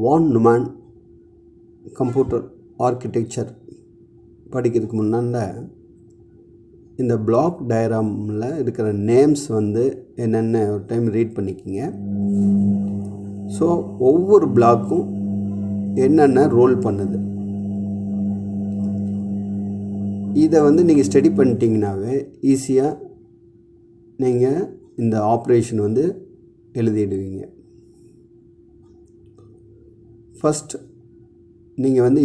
Von Neumann computer architecture படிக்கிறதுக்கு முன்னால் இந்த பிளாக் டயக்ராமில் இருக்கிற நேம்ஸ் வந்து என்னென்ன ஒரு டைம் ரீட் பண்ணிக்கிங்க. ஸோ ஒவ்வொரு பிளாக்கும் என்னென்ன ரோல் பண்ணுது இதை வந்து நீங்கள் ஸ்டடி பண்ணிட்டீங்கன்னாவே ஈஸியாக நீங்கள் இந்த ஆப்ரேஷன் வந்து எழுதிடுவீங்க. ஃபஸ்ட் நீங்கள் வந்து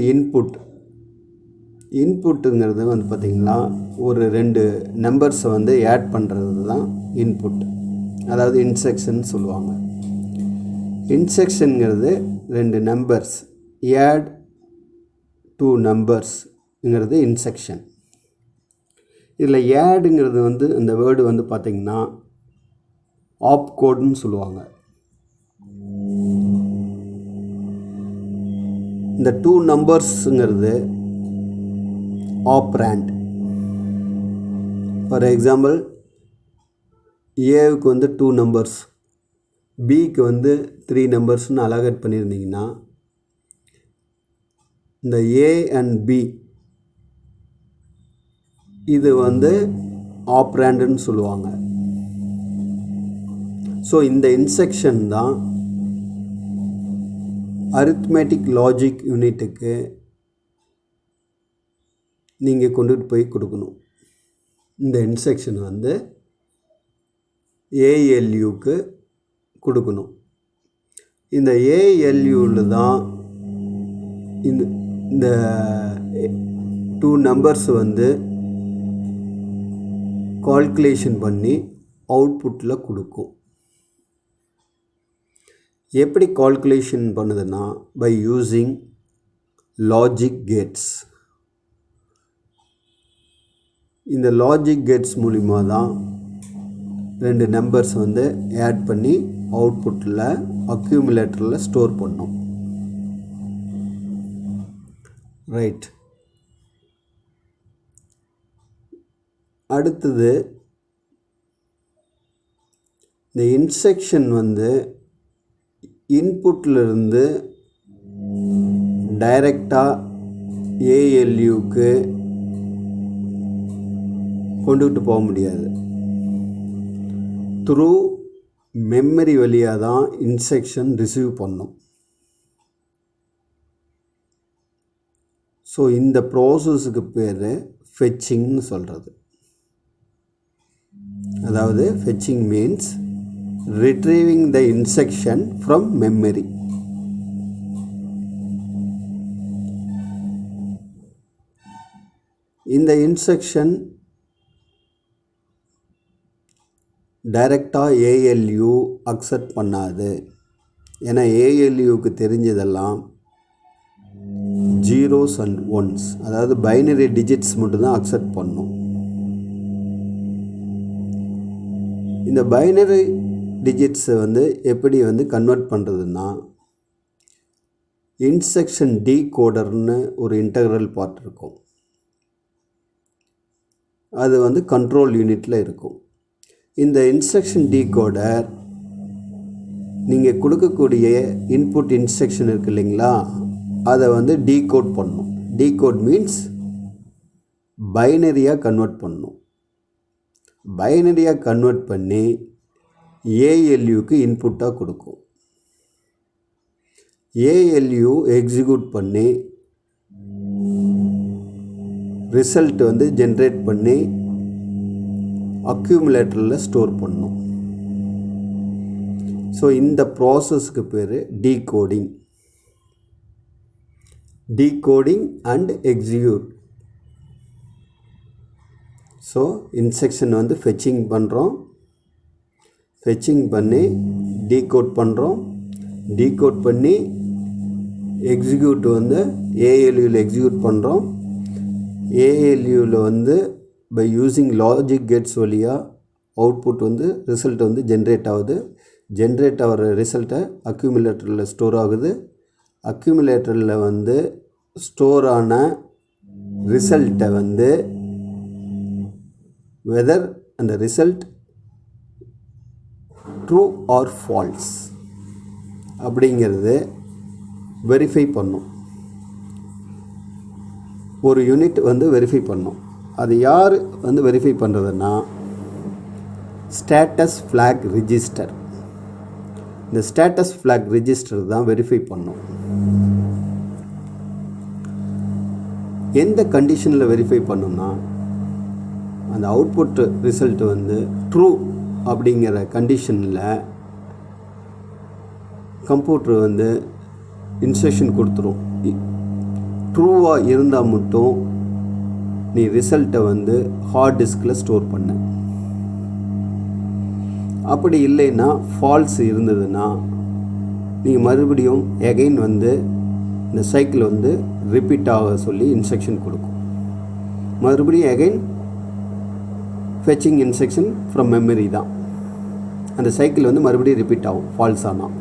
இன்புட்டுங்கிறது வந்து பார்த்திங்கன்னா ஒரு 2 நம்பர்ஸை வந்து ஆட் பண்ணுறது தான் இன்புட், அதாவது இன்ஸ்ட்ரக்ஷன் சொல்லுவாங்க. இன்ஸ்ட்ரக்ஷனுங்கிறது 2 நம்பர்ஸ் ஆட் 2 நம்பர்ஸ்ங்கிறது இன்ஸ்ட்ரக்ஷன். இதில் ஆடுங்கிறது வந்து இந்த வேர்டு வந்து பார்த்திங்கன்னா ஆப்கோடுன்னு சொல்லுவாங்க. இந்த 2 நம்பர்ஸுங்கிறது ஆப்ராண்ட். ஃபார் எக்ஸாம்பிள் ஏவுக்கு வந்து 2 நம்பர்ஸ், பிக்கு வந்து 3 நம்பர்ஸ்னு அலகேட் பண்ணியிருந்தீங்கன்னா இந்த ஏ அண்ட் பி இது வந்து ஆப்ராண்டுன்னு சொல்லுவாங்க. ஸோ இந்த இன்ஸ்ட்ரக்ஷன் தான் அரித்மெட்டிக் லாஜிக் யூனிட்டுக்கு நீங்கள் கொண்டுட்டு போய் கொடுக்கணும். இந்த இன்ஸ்ட்ரக்ஷன் வந்து ஏஎல்யூக்கு கொடுக்கணும். இந்த ஏஎல்யூவில் தான் இந்த 2 நம்பர்ஸ் வந்து கால்குலேஷன் பண்ணி அவுட்புட்டில் கொடுக்கும். எப்படி கால்குலேஷன் பண்ணுதுன்னா பை யூஸிங் லாஜிக் கேட்ஸ். இந்த லாஜிக் கேட்ஸ் மூலிமா தான் 2 நம்பர்ஸ் வந்து ஆட் பண்ணி அவுட்புட்டில் அக்யூமுலேட்டரில் ஸ்டோர் பண்ணோம். ரைட். அடுத்தது இந்த இன்ஸ்ட்ரக்ஷன் வந்து இன்புட்டிலிருந்து டைரெக்டாக ஏஎல்யூக்கு கொண்டுகிட்டு போக முடியாது. த்ரூ மெமரி வழியாக தான் இன்ஸ்ட்ரக்ஷன் ரிசீவ் பண்ணும். ஸோ இந்த ப்ராசஸுக்கு பேர் ஃபெச்சிங்னு சொல்கிறது. அதாவது fetching means retrieving the instruction from memory. இந்த இன்ஸ்ட்ரக்ஷன் டைரெக்டாக ஏஎல்யூ அக்செப்ட் பண்ணாது. ஏன்னா ஏஎல்யூக்கு தெரிஞ்சதெல்லாம் ஜீரோஸ் அண்ட் ஒன்ஸ், அதாவது பைனரி டிஜிட்ஸ் மட்டும்தான் அக்செப்ட் பண்ணும். இந்த பைனரி டிஜிட்ஸை வந்து எப்படி வந்து கன்வெர்ட் பண்ணுறதுன்னா இன்ஸ்ட்ரக்ஷன் டீகோடர்னு ஒரு இன்டெக்ரல் பார்ட் இருக்கும். அது வந்து கண்ட்ரோல் யூனிட்டில் இருக்கும். இந்த இன்ஸ்ட்ரக்ஷன் டீகோடர் நீங்கள் கொடுக்கக்கூடிய இன்புட் இன்ஸ்ட்ரக்ஷன் இருக்குது இல்லைங்களா, அதை வந்து டீகோட் பண்ணும். டீகோட் மீன்ஸ் பைனரியாக கன்வெர்ட் பண்ணும். பைனரியாக கன்வெர்ட் பண்ணி ஏஎல்யூக்கு இன்புட்டாக கொடுக்கும். ஏஎல்யூ எக்ஸிக்யூட் பண்ணி ரிசல்ட் வந்து ஜென்ரேட் பண்ணி அக்யூமுலேட்டரில் ஸ்டோர் பண்ணும். ஸோ இந்த ப்ராசஸ்க்கு பேர் decoding. Decoding and execute. So instruction வந்து ஃபெச்சிங் பண்ணுறோம், ஃபெச்சிங் பண்ணி டீகோட் பண்ணுறோம், டீகோட் பண்ணி எக்ஸிக்யூட் வந்து ஏஎல்யூவில் எக்ஸிக்யூட் பண்ணுறோம். ஏஎல்யூவில் வந்து பை யூஸிங் லாஜிக் கேட்ஸ் வழியாக அவுட்புட் வந்து ரிசல்ட் வந்து ஜென்ரேட் ஆகுது. ஜென்ரேட் ஆகிற ரிசல்ட்டை அக்யூமுலேட்டரில் ஸ்டோர் ஆகுது. அக்யூமுலேட்டரில் வந்து ஸ்டோர் ஆன ரிசல்ட்டை வந்து வெதர் அந்த ரிசல்ட் ட்ரூ ஆர் ஃபால்ஸ் அப்படிங்கிறது வெரிஃபை பண்ணும். ஒரு யூனிட் வந்து வெரிஃபை பண்ணும். அது யார் வந்து வெரிஃபை பண்ணுறதுன்னா ஸ்டேட்டஸ் ஃப்ளாக் ரிஜிஸ்டர். இந்த ஸ்டேட்டஸ் ஃப்ளாக் ரிஜிஸ்டர் தான் வெரிஃபை பண்ணும். எந்த கண்டிஷனில் வெரிஃபை பண்ணுன்னா அந்த அவுட்புட் ரிசல்ட் வந்து ட்ரூ அப்படிங்கிற கண்டிஷனில் கம்ப்யூட்டர் வந்து இன்ஸ்ட்ரக்ஷன் கொடுத்துரும். ட்ரூவாக இருந்தால் மட்டும் நீ ரிசல்ட்டை வந்து ஹார்ட் டிஸ்கில் ஸ்டோர் பண்ண. அப்படி இல்லைன்னா ஃபால்ஸ் இருந்ததுன்னா நீங்கள் மறுபடியும் எகைன் வந்து இந்த சைக்கிள் வந்து ரிப்பீட் ஆக சொல்லி இன்ஸ்ட்ரக்ஷன் கொடுக்கும். மறுபடியும் again fetching instruction from memory தான். அந்த சைக்கிள் வந்து மறுபடியும் ரிப்பீட் ஆகும் ஃபால்ஸ் ஆனால்.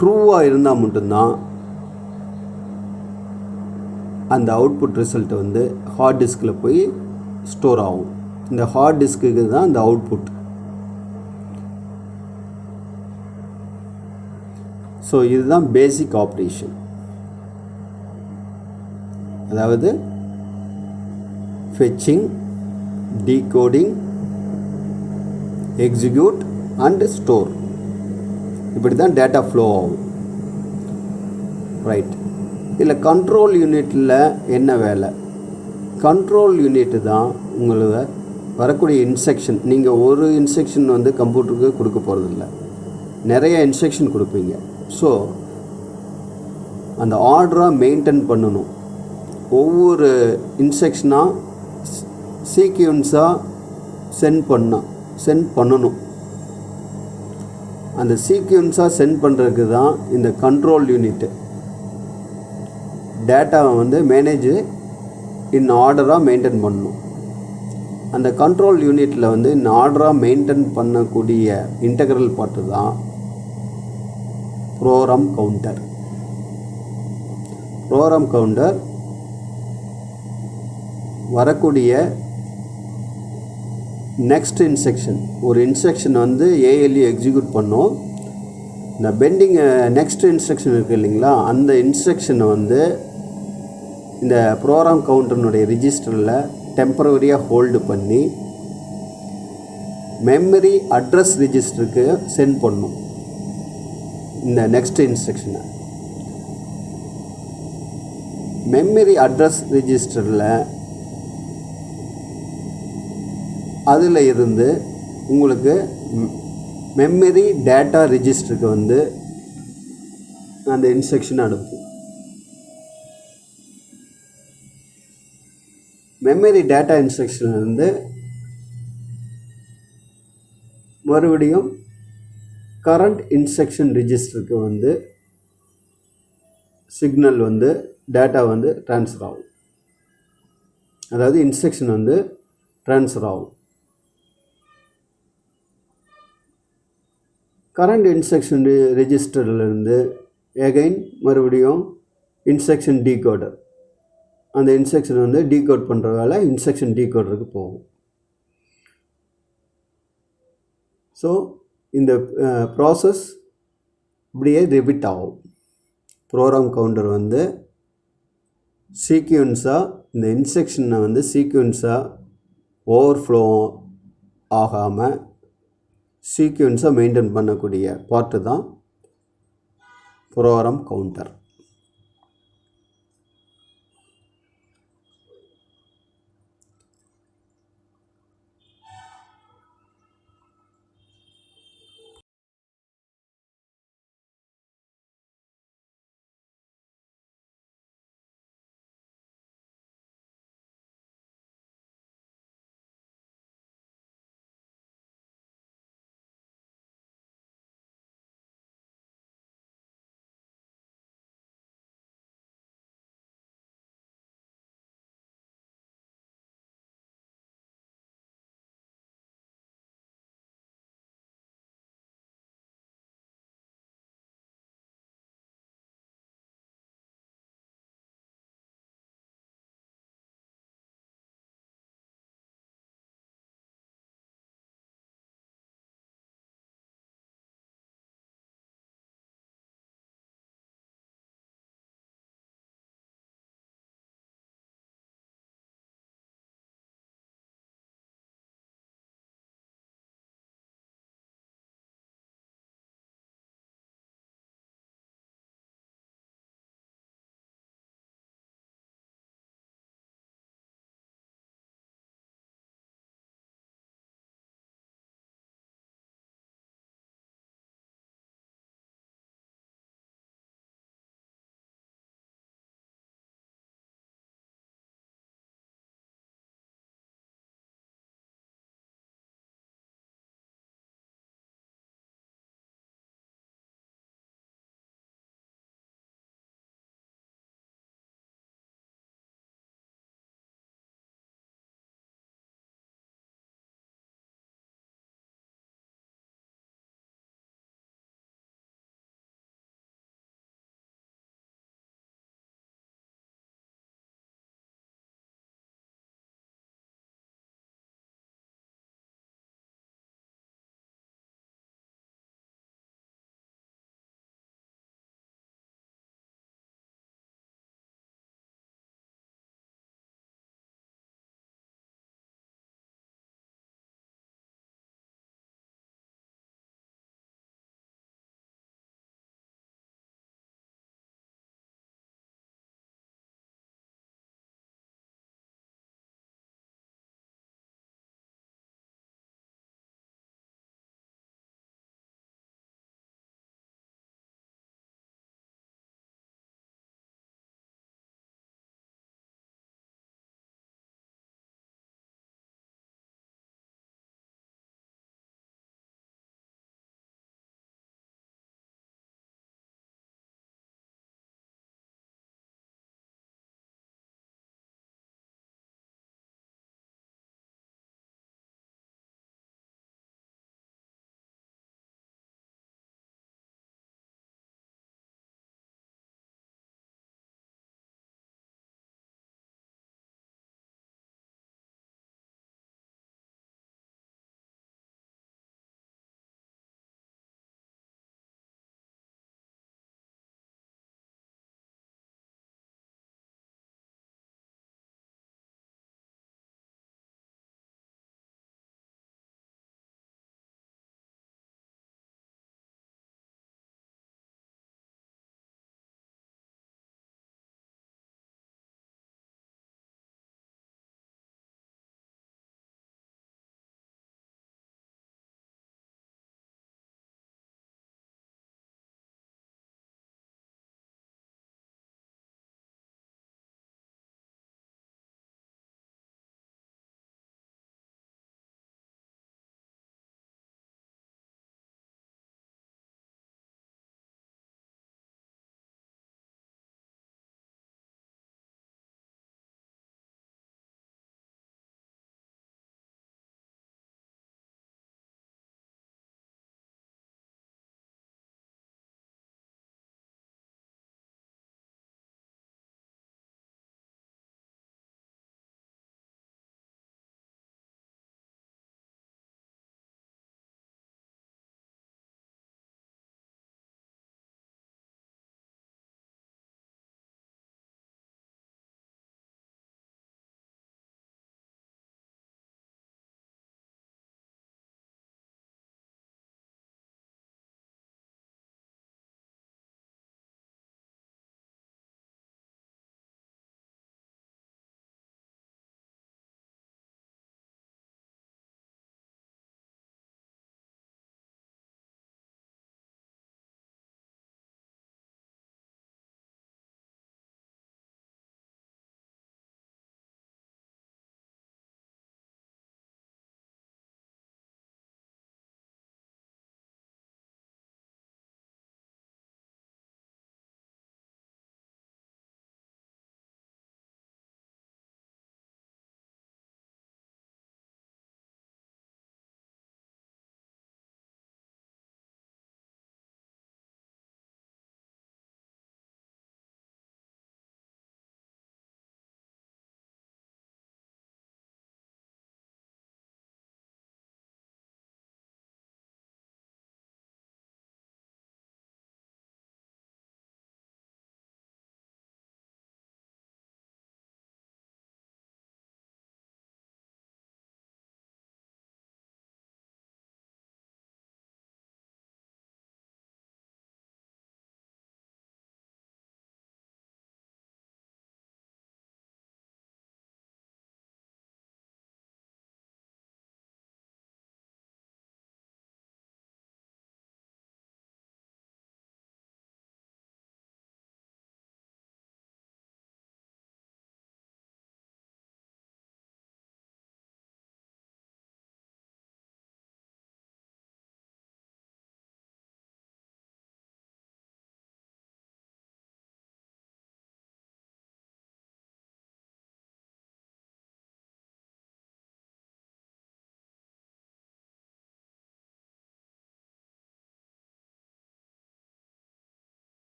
ட்ரூவாக இருந்தால் மட்டும்தான் அந்த அவுட்புட் ரிசல்ட் வந்து ஹார்ட் டிஸ்கில் போய் ஸ்டோர் ஆகும். இந்த ஹார்ட் டிஸ்க்கு தான் இந்த அவுட்புட். ஸோ இதுதான் பேசிக் ஆப்ரேஷன். அதாவது fetching, decoding, execute and store. இப்படி தான் டேட்டா ஃப்ளோ ஆகும். ரைட். இதில் கண்ட்ரோல் யூனிட்டில் என்ன வேலை? கண்ட்ரோல் யூனிட்டு தான் உங்களோட வரக்கூடிய இன்ஸ்ட்ரக்ஷன். நீங்கள் ஒரு இன்ஸ்ட்ரக்ஷன் வந்து கம்ப்யூட்டருக்கு கொடுக்க போகிறதில்ல, நிறைய இன்ஸ்ட்ரக்ஷன் கொடுப்பீங்க. ஸோ அந்த ஆர்டராக மெயின்டைன் பண்ணணும். ஒவ்வொரு இன்ஸ்ட்ரக்ஷனாக சீக்வன்ஸாக சென்ட் பண்ணணும். அந்த சீக்வன்ஸாக சென்ட் பண்ணுறதுக்கு தான் இந்த கண்ட்ரோல் யூனிட்டு. டேட்டாவை வந்து மேனேஜ் இன் ஆர்டராக மெயின்டைன் பண்ணணும். அந்த கண்ட்ரோல் யூனிட்டில் வந்து இந்த ஆர்டராக மெயின்டைன் பண்ணக்கூடிய இன்டெக்ரல் பார்ட்டு தான் ப்ரோக்ராம் கவுண்டர். ப்ரோக்ராம் கவுண்டர் வரக்கூடிய நெக்ஸ்ட் இன்ஸ்ட்ரக்ஷன், ஒரு இன்ஸ்ட்ரக்ஷன் வந்து ஏஎல்யூ எக்ஸிக்யூட் பண்ணோம். இந்த பெண்டிங் நெக்ஸ்ட் இன்ஸ்ட்ரக்ஷன் இருக்குது இல்லைங்களா, அந்த இன்ஸ்ட்ரக்ஷனை வந்து இந்த ப்ரோக்ராம் கவுண்டர்னுடைய ரிஜிஸ்டரில் டெம்பரவரியாக ஹோல்டு பண்ணி மெமரி அட்ரஸ் ரிஜிஸ்டருக்கு சென்ட் பண்ணும். இந்த நெக்ஸ்ட் இன்ஸ்ட்ரக்ஷனை மெமரி அட்ரஸ் ரிஜிஸ்டரில் அதில் இருந்து உங்களுக்கு மெமரி டேட்டா ரிஜிஸ்டருக்கு வந்து அந்த இன்ஸ்ட்ரக்ஷன் அனுப்பும். மெமரி டேட்டா இன்ஸ்ட்ரக்ஷன்லேருந்து மறுபடியும் கரண்ட் இன்ஸ்ட்ரக்ஷன் ரிஜிஸ்டருக்கு வந்து சிக்னல் வந்து டேட்டா வந்து ட்ரான்ஸ்ஃபர் ஆகும். அதாவது இன்ஸ்ட்ரக்ஷன் வந்து ட்ரான்ஸ்ஃபர் ஆகும். கரண்ட் இன்ஸ்ட்ரக்ஷன் ரெஜிஸ்டர்லேருந்து எகைன் மறுபடியும் இன்ஸ்ட்ரக்ஷன் டீகோடர், அந்த இன்ஸ்ட்ரக்ஷன் வந்து டீகோட் பண்ணுற வேலை இன்ஸ்ட்ரக்ஷன் டீகோடருக்கு போகும். ஸோ இந்த ப்ராசஸ் இப்படியே ரிப்பீட் ஆகும். ப்ரோக்ராம் கவுண்டர் வந்து சீக்வன்ஸாக இந்த இன்ஸ்ட்ரக்ஷனை வந்து சீக்வன்ஸாக ஓவர்ஃப்ளோ ஆகாமல் சீக்வன்ஸாக மெயின்டைன் பண்ணக்கூடிய பார்ட்டு தான் ப்ரோக்ராம் கவுண்டர்.